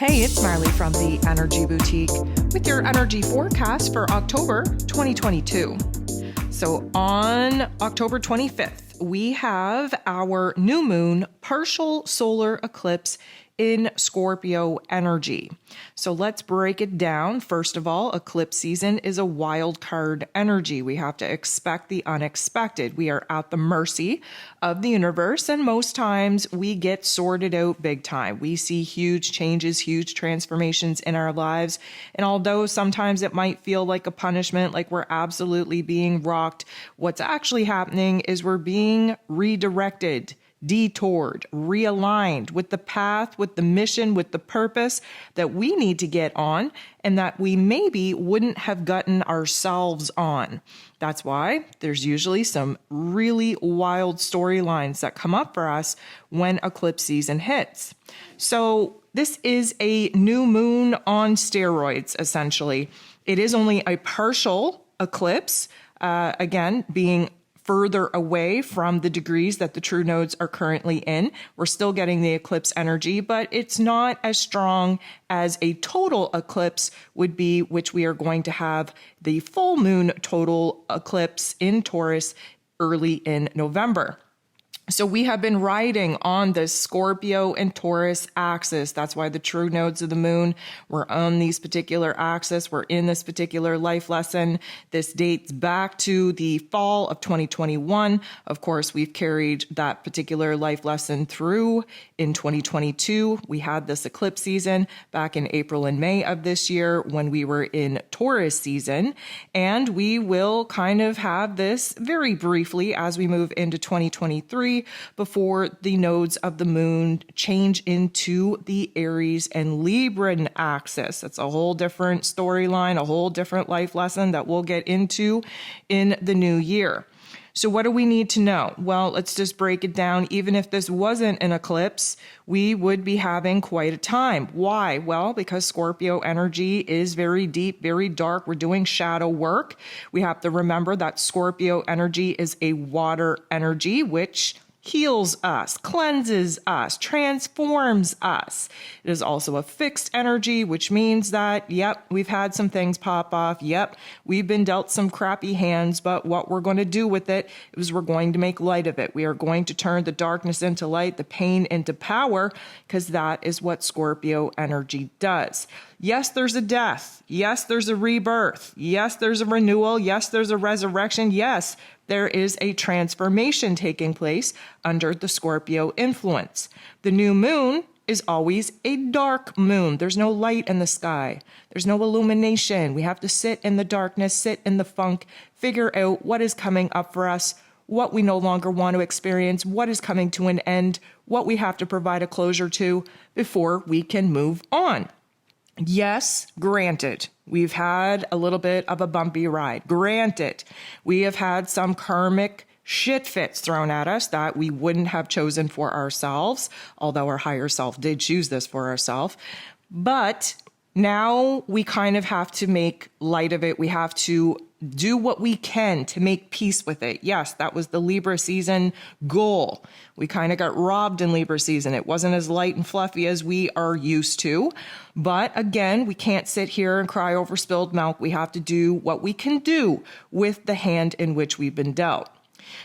Hey, it's Marley from the Energy Boutique with your energy forecast for October 2022. So on October 25th, we have our new moon partial solar eclipse in Scorpio energy. So let's break it down. First of all, eclipse season is a wild card energy. We have to expect the unexpected. We are at the mercy of the universe, and most times we get sorted out big time. We see huge changes, huge transformations in our lives. And although sometimes it might feel like a punishment, like we're absolutely being rocked, what's actually happening is we're being redirected, detoured, realigned with the path, with the mission, with the purpose that we need to get on and that we maybe wouldn't have gotten ourselves on. That's why there's usually some really wild storylines that come up for us when eclipse season hits. So this is a new moon on steroids, essentially. It is only a partial eclipse, again, being further away from the degrees that the true nodes are currently in. We're still getting the eclipse energy, but it's not as strong as a total eclipse would be, which we are going to have the full moon total eclipse in Taurus early in November. So we have been riding on this Scorpio and Taurus axis. That's why the true nodes of the moon were on these particular axis. We're in this particular life lesson. This dates back to the fall of 2021. Of course, we've carried that particular life lesson through in 2022. We had this eclipse season back in April and May of this year when we were in Taurus season. And we will kind of have this very briefly as we move into 2023. Before the nodes of the moon change into the Aries and Libran axis. That's a whole different storyline, a whole different life lesson that we'll get into in the new year. So what do we need to know? Well, let's just break it down. Even if this wasn't an eclipse, we would be having quite a time. Why? Well, because Scorpio energy is very deep, very dark. We're doing shadow work. We have to remember that Scorpio energy is a water energy, which heals us, cleanses us, transforms us. It is also a fixed energy, which means that, yep, we've had some things pop off. Yep, we've been dealt some crappy hands, but what we're going to do with it is we're going to make light of it. We are going to turn the darkness into light, the pain into power, because that is what Scorpio energy does. Yes, there's a death. Yes, there's a rebirth. Yes, there's a renewal. Yes, there's a resurrection. Yes, there is a transformation taking place under the Scorpio influence. The new moon is always a dark moon. There's no light in the sky. There's no illumination. We have to sit in the darkness, sit in the funk, figure out what is coming up for us, what we no longer want to experience, what is coming to an end, what we have to provide a closure to before we can move on. Yes, granted, we've had a little bit of a bumpy ride. Granted, we have had some karmic shit fits thrown at us that we wouldn't have chosen for ourselves, although our higher self did choose this for ourselves. But now we kind of have to make light of it. We have to do what we can to make peace with it. Yes, that was the Libra season goal. We kind of got robbed in Libra season. It wasn't as light and fluffy as we are used to. But again, we can't sit here and cry over spilled milk. We have to do what we can do with the hand in which we've been dealt.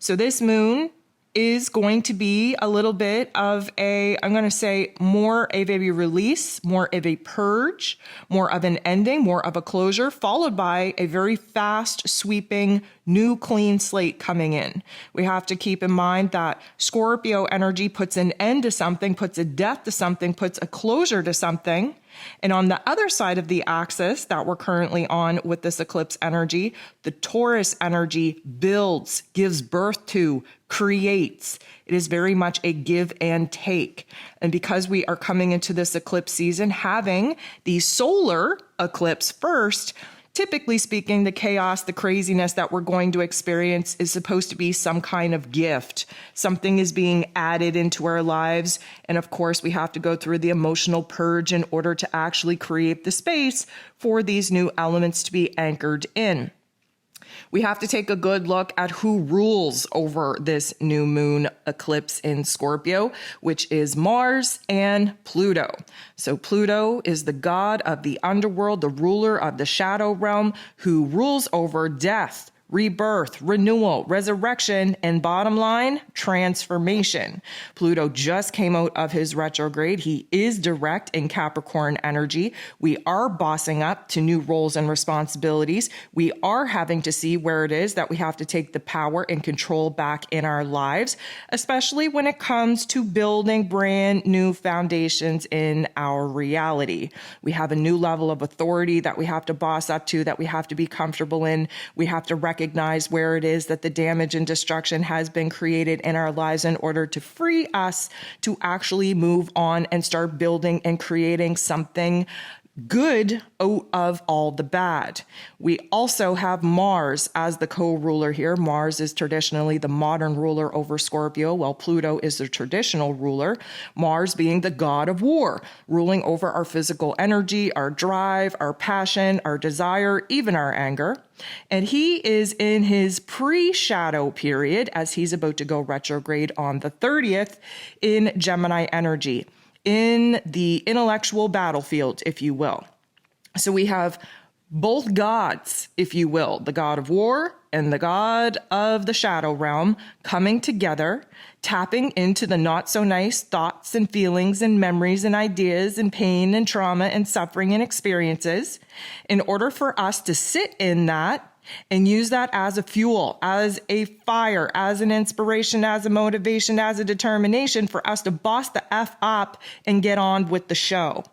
So this moon is going to be a little bit of I'm going to say more of a release, more of a purge, more of an ending, more of a closure, followed by a very fast sweeping new clean slate coming in. We have to keep in mind that Scorpio energy puts an end to something, puts a death to something, puts a closure to something. And on the other side of the axis that we're currently on with this eclipse energy, the Taurus energy builds, gives birth to, creates. It is very much a give and take. And because we are coming into this eclipse season, having the solar eclipse first, typically speaking, the chaos, the craziness that we're going to experience is supposed to be some kind of gift. Something is being added into our lives. And of course, we have to go through the emotional purge in order to actually create the space for these new elements to be anchored in. We have to take a good look at who rules over this new moon eclipse in Scorpio, which is Mars and Pluto. So Pluto is the god of the underworld, the ruler of the shadow realm, who rules over death, rebirth, renewal, resurrection, and bottom line, transformation. Pluto just came out of his retrograde. He is direct in Capricorn energy. We are bossing up to new roles and responsibilities. We are having to see where it is that we have to take the power and control back in our lives, especially when it comes to building brand new foundations in our reality. We have a new level of authority that we have to boss up to, that we have to be comfortable in. We have to recognize where it is that the damage and destruction has been created in our lives in order to free us to actually move on and start building and creating something good out of all the bad. We also have Mars as the co-ruler here. Mars is traditionally the modern ruler over Scorpio, while Pluto is the traditional ruler. Mars being the god of war, ruling over our physical energy, our drive, our passion, our desire, even our anger. And he is in his pre-shadow period as he's about to go retrograde on the 30th in Gemini energy, in the intellectual battlefield, if you will. So we have both gods, if you will, the god of war and the god of the shadow realm coming together, tapping into the not so nice thoughts and feelings and memories and ideas and pain and trauma and suffering and experiences in order for us to sit in that and use that as a fuel, as a fire, as an inspiration, as a motivation, as a determination for us to boss the F up and get on with the show.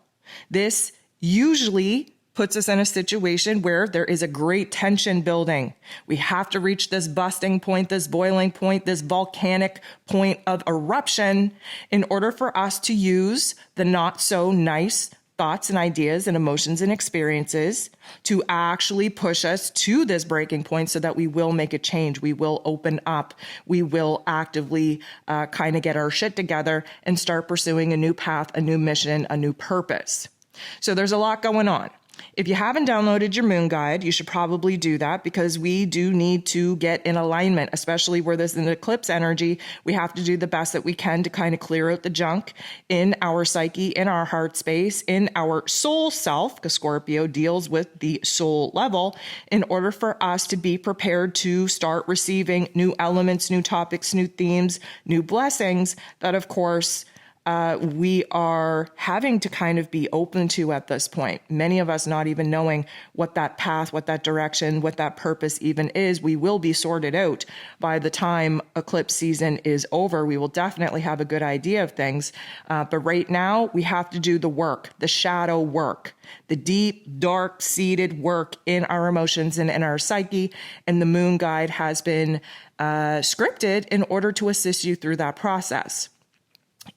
This usually puts us in a situation where there is a great tension building. We have to reach this busting point, this boiling point, this volcanic point of eruption in order for us to use the not so nice thoughts and ideas and emotions and experiences to actually push us to this breaking point so that we will make a change. We will open up. We will actively kind of get our shit together and start pursuing a new path, a new mission, a new purpose. So there's a lot going on. If you haven't downloaded your moon guide, you should probably do that because we do need to get in alignment, especially where there's an eclipse energy. We have to do the best that we can to kind of clear out the junk in our psyche, in our heart space, in our soul self, because Scorpio deals with the soul level, in order for us to be prepared to start receiving new elements, new topics, new themes, new blessings that, of course, we are having to kind of be open to at this point. Many of us not even knowing what that path, what that direction, what that purpose even is. We will be sorted out by the time eclipse season is over. We will definitely have a good idea of things. But right now we have to do the work, the shadow work, the deep, dark seated work in our emotions and in our psyche. And the moon guide has been scripted in order to assist you through that process.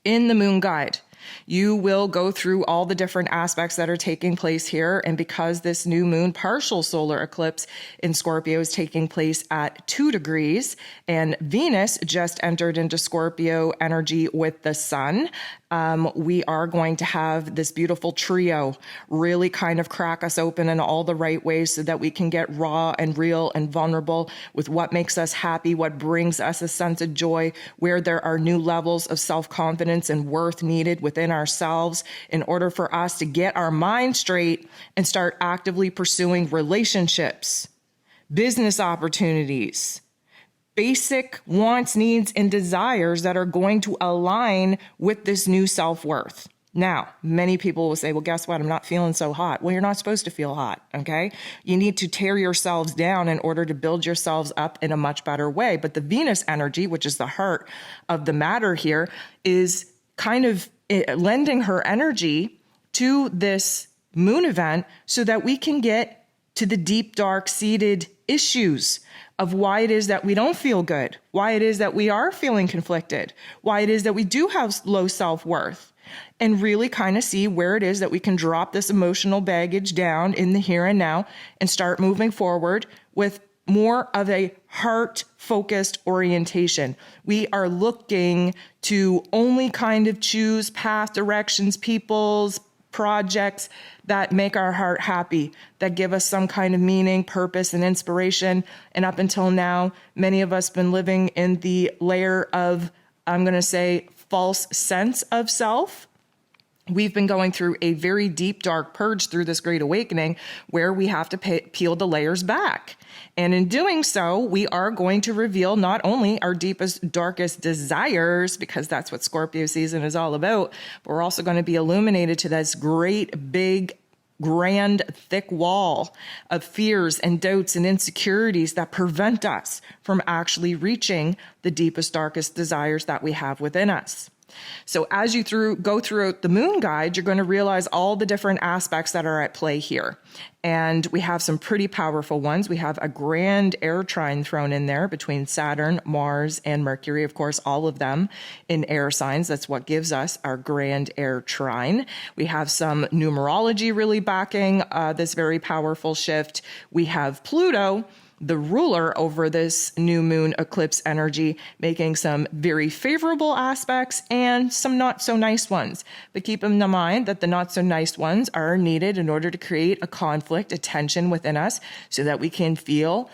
In the moon guide, you will go through all the different aspects that are taking place here. And because this new moon partial solar eclipse in Scorpio is taking place at 2 degrees and Venus just entered into Scorpio energy with the sun, we are going to have this beautiful trio really kind of crack us open in all the right ways so that we can get raw and real and vulnerable with what makes us happy, what brings us a sense of joy, where there are new levels of self-confidence and worth needed within ourselves in order for us to get our mind straight and start actively pursuing relationships, business opportunities, basic wants, needs, and desires that are going to align with this new self-worth. Now, many people will say, well, guess what? I'm not feeling so hot. Well, you're not supposed to feel hot, okay? You need to tear yourselves down in order to build yourselves up in a much better way. But the Venus energy, which is the heart of the matter here, is kind of lending her energy to this moon event so that we can get to the deep, dark seated issues of why it is that we don't feel good, why it is that we are feeling conflicted, why it is that we do have low self-worth, and really kind of see where it is that we can drop this emotional baggage down in the here and now and start moving forward with more of a heart-focused orientation. We are looking to only kind of choose path, directions, peoples, projects that make our heart happy, that give us some kind of meaning, purpose, and inspiration. And up until now, many of us have been living in the layer of, I'm going to say, false sense of self. We've been going through a very deep, dark purge through this Great Awakening where we have to peel the layers back. And in doing so, we are going to reveal not only our deepest, darkest desires, because that's what Scorpio season is all about, but we're also going to be illuminated to this great, big, grand, thick wall of fears and doubts and insecurities that prevent us from actually reaching the deepest, darkest desires that we have within us. So as you go throughout the moon guide, you're going to realize all the different aspects that are at play here. And we have some pretty powerful ones. We have a grand air trine thrown in there between Saturn, Mars, and Mercury. Of course, all of them in air signs. That's what gives us our grand air trine. We have some numerology really backing this very powerful shift. We have Pluto, the ruler over this new moon eclipse energy, making some very favorable aspects and some not so nice ones. But keep in mind that the not so nice ones are needed in order to create a conflict, a tension within us so that we can feel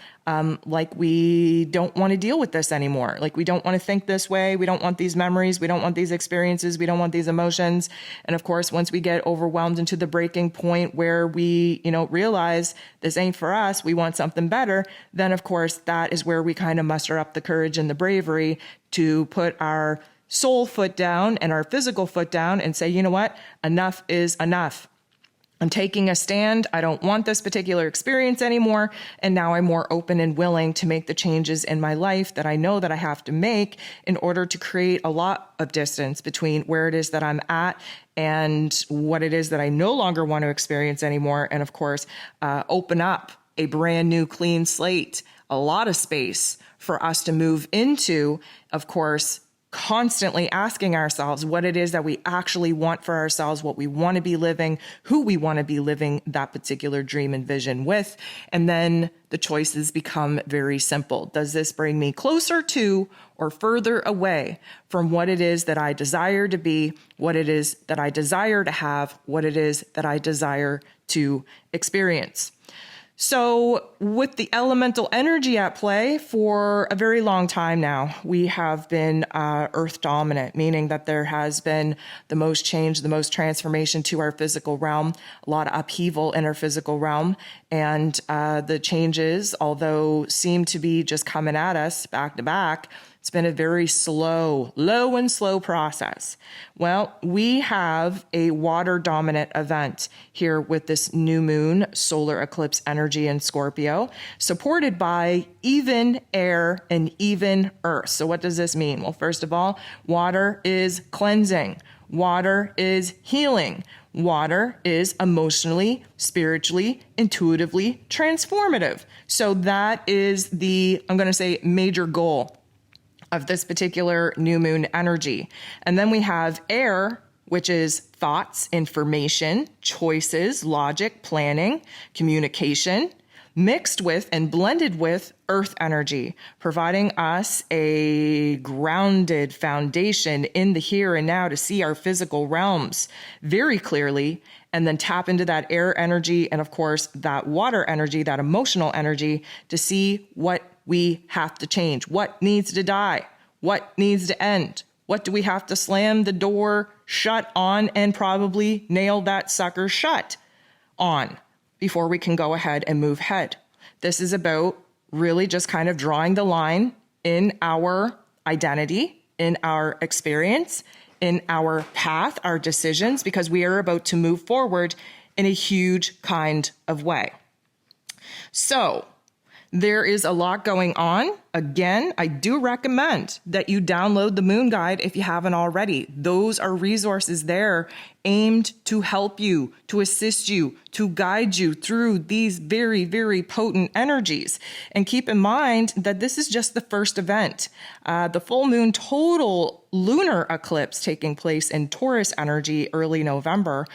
like we don't want to deal with this anymore. Like we don't want to think this way. We don't want these memories. We don't want these experiences. We don't want these emotions. And of course, once we get overwhelmed into the breaking point where we, realize this ain't for us, we want something better, then of course, that is where we kind of muster up the courage and the bravery to put our soul foot down and our physical foot down and say, you know what? Enough is enough. I'm taking a stand. I don't want this particular experience anymore. And now I'm more open and willing to make the changes in my life that I know that I have to make in order to create a lot of distance between where it is that I'm at and what it is that I no longer want to experience anymore. And of course, open up a brand new clean slate, a lot of space for us to move into, of course, constantly asking ourselves what it is that we actually want for ourselves, what we want to be living, who we want to be living that particular dream and vision with. And then the choices become very simple. Does this bring me closer to or further away from what it is that I desire to be, what it is that I desire to have, what it is that I desire to experience? So with the elemental energy at play for a very long time now, we have been earth dominant, meaning that there has been the most change, the most transformation to our physical realm, a lot of upheaval in our physical realm. And the changes, although seem to be just coming at us back to back, it's been a very slow, low and slow process. Well, we have a water dominant event here with this new moon solar eclipse energy in Scorpio, supported by even air and even earth. So what does this mean? Well, first of all, water is cleansing. Water is healing. Water is emotionally, spiritually, intuitively transformative. So that is the, I'm going to say, major goal of this particular new moon energy. And then we have air, which is thoughts, information, choices, logic, planning, communication, mixed with and blended with earth energy, providing us a grounded foundation in the here and now to see our physical realms very clearly, and then tap into that air energy and, of course, that water energy, that emotional energy, to see what we have to change, what needs to die, what needs to end, what do we have to slam the door shut on and probably nail that sucker shut on before we can go ahead and move ahead. This is about really just kind of drawing the line in our identity, in our experience, in our path, our decisions, because we are about to move forward in a huge kind of way. So there is a lot going on. Again, I do recommend that you download the Moon Guide if you haven't already. Those are resources there aimed to help you, to assist you, to guide you through these very, very potent energies. And keep in mind that this is just the first event. The full moon total lunar eclipse taking place in Taurus energy early November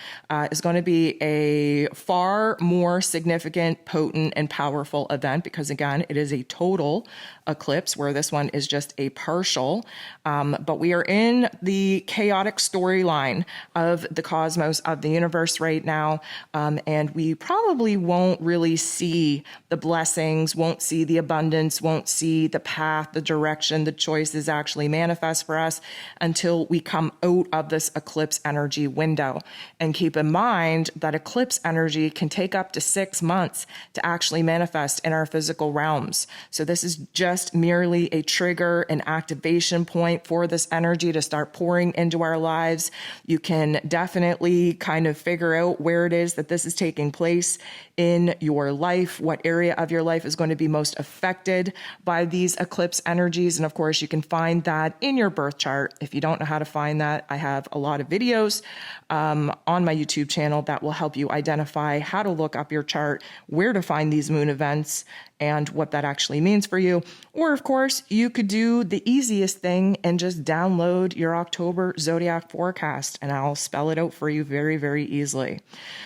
is going to be a far more significant, potent, and powerful event because, again, it is a total eclipse, where this one is just a partial. But we are in the chaotic storyline of the cosmos, of the universe right now. And we probably won't really see the blessings, won't see the abundance, won't see the path, the direction, the choices actually manifest for us until we come out of this eclipse energy window. And keep in mind that eclipse energy can take up to 6 months to actually manifest in our physical realms. So this is just merely a trigger, an activation point for this energy to start pouring into our lives. You can definitely kind of figure out where it is that this is taking place in your life, what area of your life is going to be most affected by these eclipse energies. And of course, you can find that in your birth chart. If you don't know how to find that, I have a lot of videos on my YouTube channel that will help you identify how to look up your chart, where to find these moon events, and what that actually means for you. Or of course, you could do the easiest thing and just download your October zodiac forecast, and I'll spell it out for you very, very easily.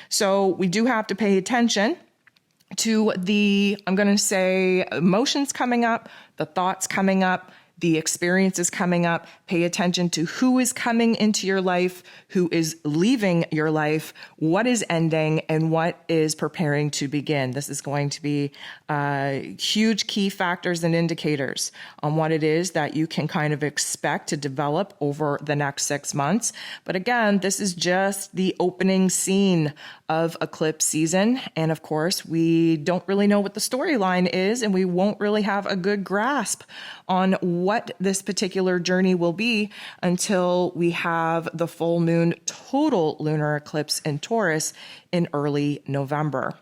So we do have to pay attention to the, I'm going to say, emotions coming up, the thoughts coming up, the experiences coming up. Pay attention to who is coming into your life, who is leaving your life, what is ending, and what is preparing to begin. This is going to be huge key factors and indicators on what it is that you can kind of expect to develop over the next 6 months. But again, this is just the opening scene of eclipse season. And of course, we don't really know what the storyline is, and we won't really have a good grasp on what this particular journey will be until we have the full moon total lunar eclipse in Taurus in early November.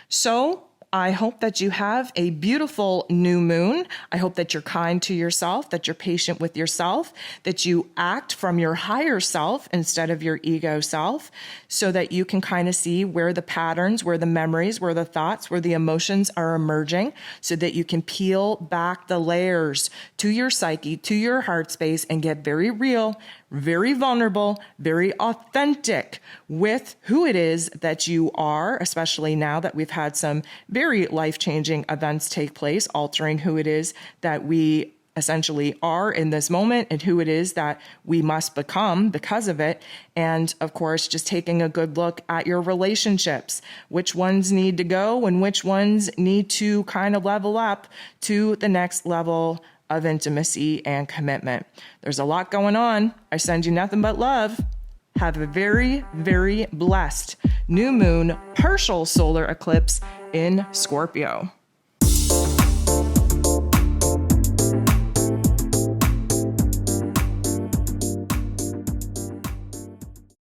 So I hope that you have a beautiful new moon. I hope that you're kind to yourself, that you're patient with yourself, that you act from your higher self instead of your ego self, so that you can kind of see where the patterns, where the memories, where the thoughts, where the emotions are emerging, so that you can peel back the layers to your psyche, to your heart space, and get very real, very vulnerable, very authentic with who it is that you are, especially now that we've had some very life-changing events take place, altering who it is that we essentially are in this moment and who it is that we must become because of it. And of course, just taking a good look at your relationships, which ones need to go and which ones need to kind of level up to the next level of intimacy and commitment. There's a lot going on. I send you nothing but love. Have a very, very blessed new moon partial solar eclipse in Scorpio.